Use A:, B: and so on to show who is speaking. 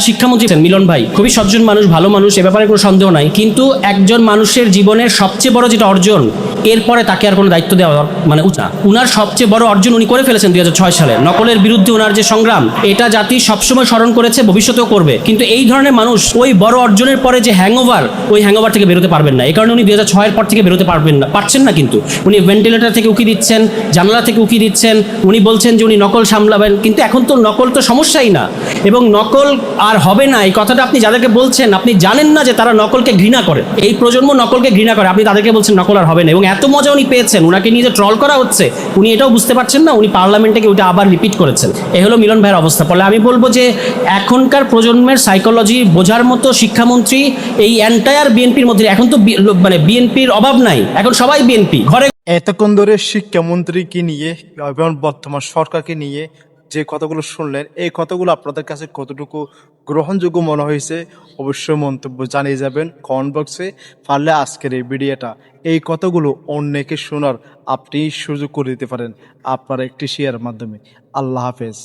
A: শিক্ষামন্ত্রী মিলন ভাই খুবই সজ্জন মানুষ, ভালো মানুষ, এ ব্যাপারে কোনো সন্দেহ নাই, কিন্তু একজন মানুষের জীবনের সবচেয়ে বড় যেটা অর্জন, এরপরে তাকে আর কোনো দায়িত্ব দেওয়া মানে উচিত না। উনার সবচেয়ে বড় অর্জন উনি করে ফেলেছেন 2006 সালে, নকলের বিরুদ্ধে উনার যে সংগ্রাম, এটা জাতি সবসময় স্মরণ করেছে, ভবিষ্যতেও করবে। কিন্তু এই ধরনের মানুষ ওই বড় অর্জনের পরে যে হ্যাংওভার, ওই হ্যাংওভার থেকে বেরোতে পারবেন না। এই কারণে উনি 2006 পর থেকে বেরোতে পারছেন না। কিন্তু উনি ভেন্টিলেটর থেকে উকি দিচ্ছেন, জানালা থেকে উকি দিচ্ছেন, উনি বলছেন যে উনি নকল সামলাবেন, কিন্তু এখন তো নকল তো সমস্যাই না, এবং নকল আর হবে না। এই কথাটা আপনি যাদেরকে বলছেন, আপনি জানেন না যে তারা নকলকে ঘৃণা করে, এই প্রজন্ম নকলকে ঘৃণা করে, আপনি তাদেরকে বলছেন নকল আর হবে না। এবং এত মজা উনি পেয়েছেন, উনাকে নিয়ে যে ট্রল করা হচ্ছে উনি এটাও বুঝতে পারছেন না, উনি পার্লামেন্টে ওটা আবার রিপিট করেছেন। এই হলো মিলন ভাইয়ের অবস্থা। ফলে আমি বলবো যে এখনকার প্রজন্মের সাইকোলজি বোঝার মতো শিক্ষামন্ত্রী এই এন্টায়ার বিএনপির মধ্যে, এখন তো মানে বিএনপির অভাব নাই, এখন সবাই বিএনপি ঘরে।
B: এতক্ষণ ধরে শিক্ষামন্ত্রীকে নিয়ে এবং বর্তমান সরকারকে নিয়ে যে কথাগুলো শুনলেন, এই কথাগুলো আপনাদের কাছে কতটুকু গ্রহণযোগ্য মনে হয়েছে অবশ্যই মন্তব্য জানিয়ে যাবেন কমেন্ট বক্সে। পারলে আজকের এই ভিডিওটা, এই কথাগুলো অন্যকে শোনার আপনি সুযোগ করে দিতে পারেন আপনার একটি শেয়ারের মাধ্যমে। আল্লাহ হাফেজ।